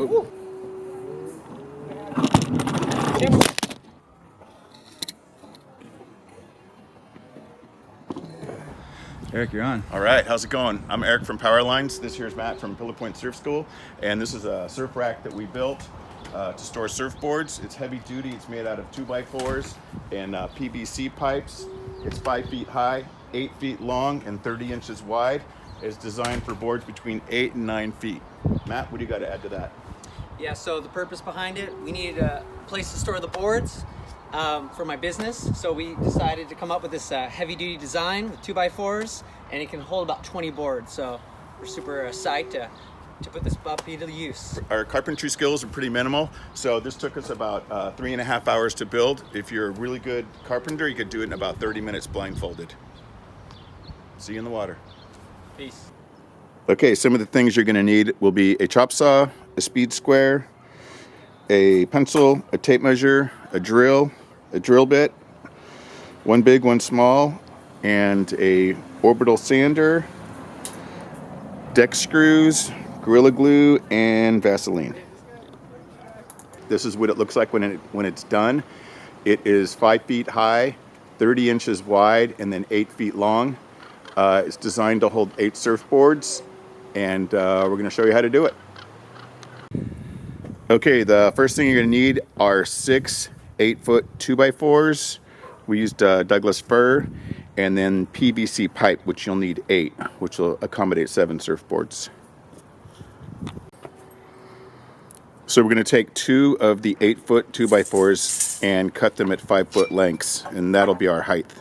Woo. Eric, you're on. All right, how's it going? I'm Eric from Powerlines. This here's Matt from Pillar Point Surf School, and this is a surf rack that we built to store surfboards. It's heavy duty. It's made out of 2x4s and PVC pipes. It's 5 feet high, 8 feet long, and 30 inches wide. It's designed for boards between 8 and 9 feet. Matt, what do you got to add to that? Yeah, so the purpose behind it, we needed a place to store the boards for my business. So we decided to come up with this heavy duty design with 2x4s, and it can hold about 20 boards. So we're super psyched to put this puppy to use. Our carpentry skills are pretty minimal, so this took us about 3.5 hours to build. If you're a really good carpenter, you could do it in about 30 minutes blindfolded. See you in the water. Peace. Okay, some of the things you're going to need will be a chop saw, a speed square, a pencil, a tape measure, a drill bit, one big, one small, and a orbital sander, deck screws, Gorilla Glue, and Vaseline. This is what it looks like when it's done. It is 5 feet high, 30 inches wide, and then 8 feet long. It's designed to hold 8 surfboards, and we're going to show you how to do it. Okay, the first thing you're going to need are 6 8-foot 2x4s. We used Douglas fir, and then PVC pipe, which you'll need 8, which will accommodate 7 surfboards. So we're going to take 2 of the 8-foot 2x4s and cut them at 5-foot lengths, and that'll be our height.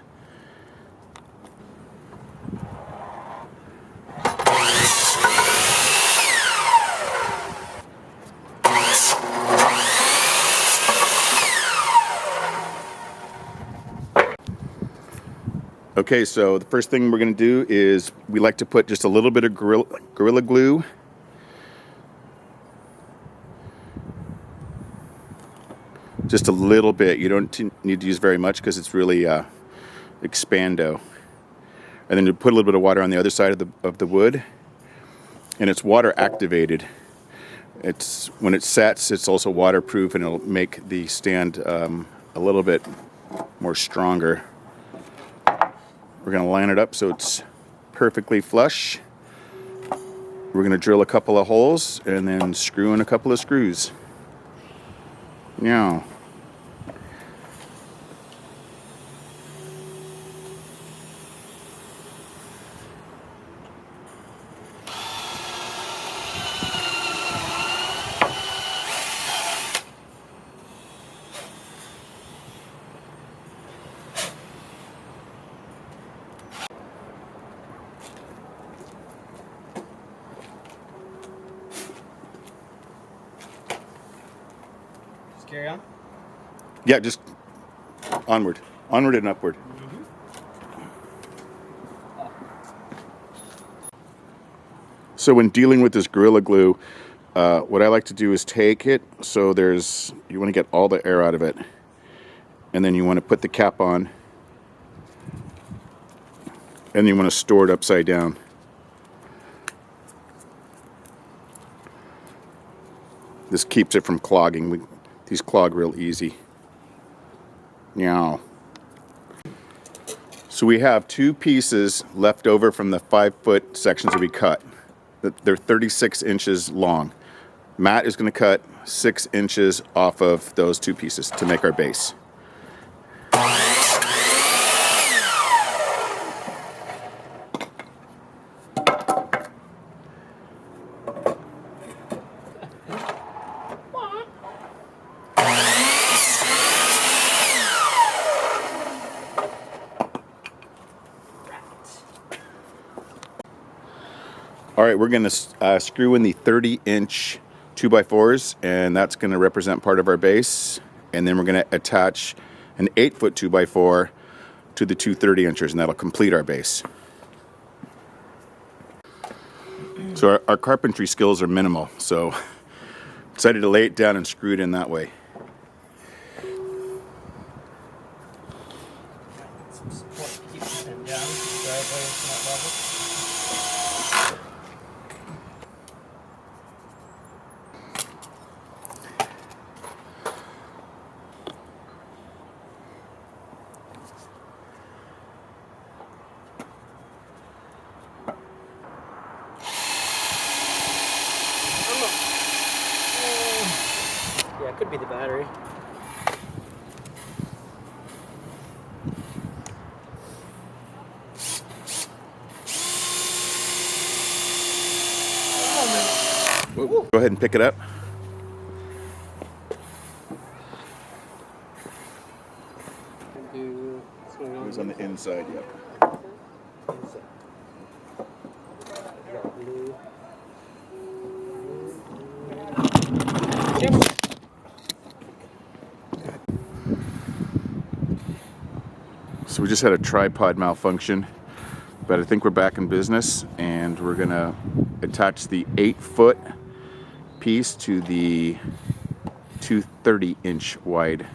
Okay, so the first thing we're going to do is we like to put just a little bit of Gorilla Glue . Just a little bit. You don't need to use very much because it's really expando. And then you put a little bit of water on the other side of the wood, and it's water activated. It's when it sets, it's also waterproof, and it'll make the stand a little bit more stronger. We're going to line it up so it's perfectly flush. We're going to drill a couple of holes and then screw in a couple of screws. Now, Carry on. yeah, just onward and upward. So when dealing with this Gorilla Glue, what I like to do is take it so you want to get all the air out of it, and then you want to put the cap on, and you want to store it upside down. This keeps it from clogging. These clog real easy. Now, so we have 2 pieces left over from the 5-foot sections that we cut. They're 36 inches long. Matt is going to cut 6 inches off of those 2 pieces to make our base. All right, we're going to screw in the 30-inch 2x4s, and that's going to represent part of our base. And then we're going to attach an 8-foot 2x4 to the 2 30-inchers, and that'll complete our base. So our carpentry skills are minimal, so decided to lay it down and screw it in that way. Some support to keep the pin down. Driveway to that level. battery. Go ahead and pick it up. It was on the inside, yep. So we just had a tripod malfunction, but I think we're back in business, and we're gonna attach the 8-foot piece to the two 30-inch wide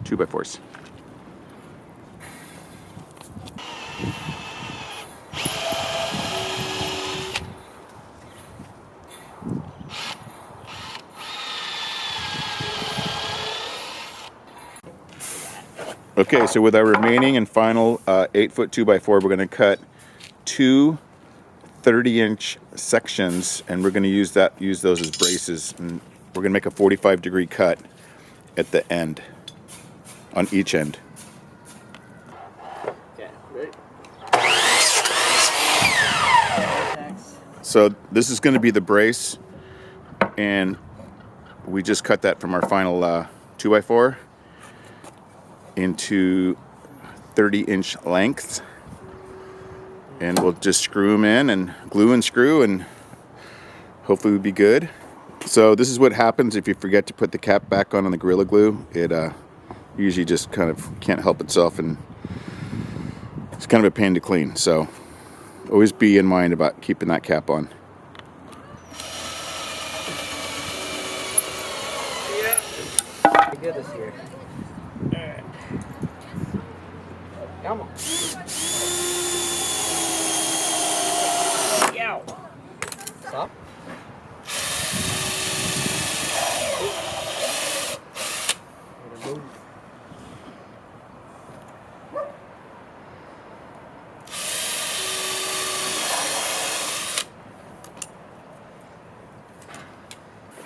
2x4s. Okay, so with our remaining and final 8-foot 2x4, we're going to cut two 30-inch sections, and we're going to use those as braces, and we're going to make a 45-degree cut at the end, on each end. Okay, ready? So this is going to be the brace, and we just cut that from our final 2x4 into 30-inch lengths, and we'll just screw them in and glue and screw, and hopefully we'll be good. So this is what happens if you forget to put the cap back on the Gorilla Glue. It usually just kind of can't help itself, and it's kind of a pain to clean. So always be in mind about keeping that cap on. Yeah. Pretty good this year. Come on. Yow. Stop.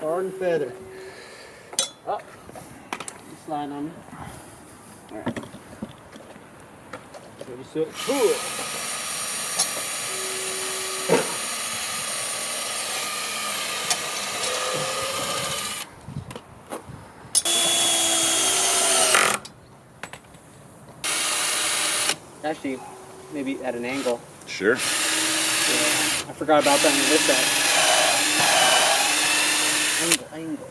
Tar and feather. Up. Slide on me. All right. So cool. Actually, maybe at an angle. Sure. Yeah, I forgot about that on this side. Angle.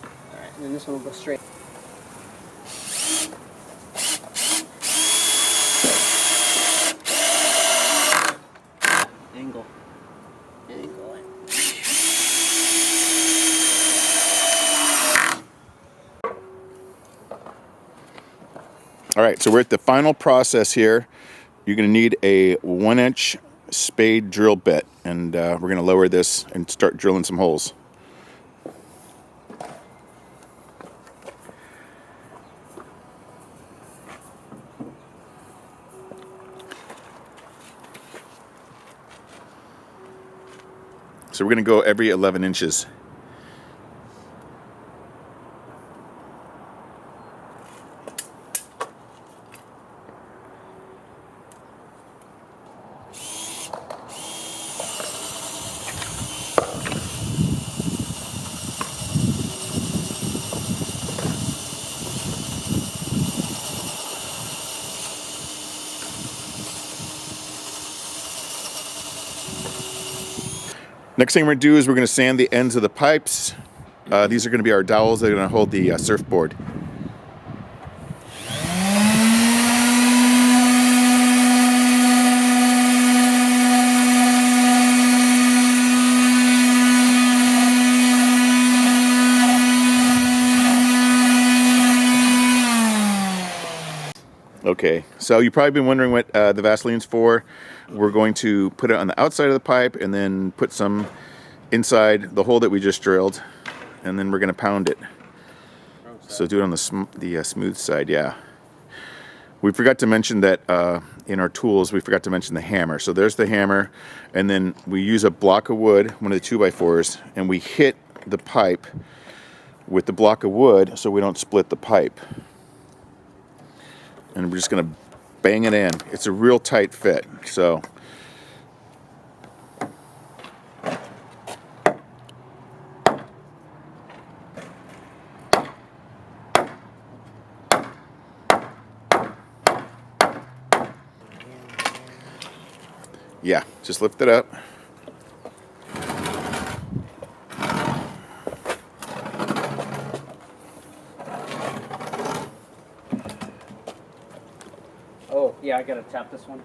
All right, and then this one will go straight. Angle. All right, so we're at the final process here. You're going to need a 1-inch spade drill bit, and we're going to lower this and start drilling some holes. So we're going to go every 11 inches. Next thing we're going to do is we're going to sand the ends of the pipes. These are going to be our dowels that are going to hold the surfboard. Okay, so you've probably been wondering what the Vaseline's for. We're going to put it on the outside of the pipe and then put some inside the hole that we just drilled, and then we're going to pound it. So do it on the smooth side, yeah. We forgot to mention that in our tools, we forgot to mention the hammer. So there's the hammer, and then we use a block of wood, one of the 2x4s, and we hit the pipe with the block of wood so we don't split the pipe. And we're just gonna bang it in. It's a real tight fit, so. Yeah, just lift it up. Oh, yeah, I gotta tap this one.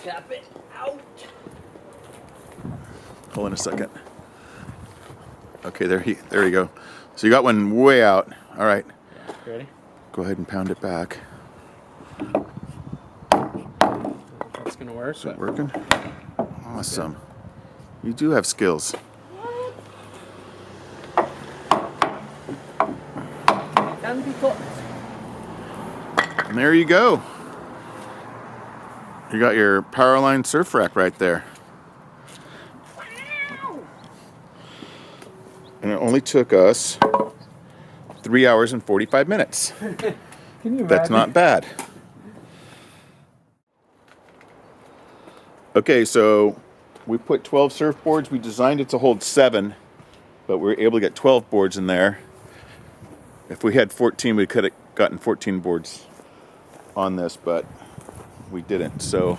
Tap it out. Hold on a second. Okay, there you go. So you got one way out. All right. You ready? Go ahead and pound it back. That's gonna work. Is it working? Awesome. You do have skills. Can be taught. And there you go. You got your Powerline surf rack right there. And it only took us 3 hours and 45 minutes. Can you That's not bad. Okay, so we put 12 surfboards. We designed it to hold 7, but we were able to get 12 boards in there. If we had 14, we could have gotten 14 boards on this, but we didn't. So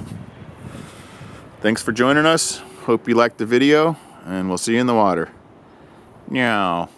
thanks for joining us. Hope you liked the video, and we'll see you in the water. Meow.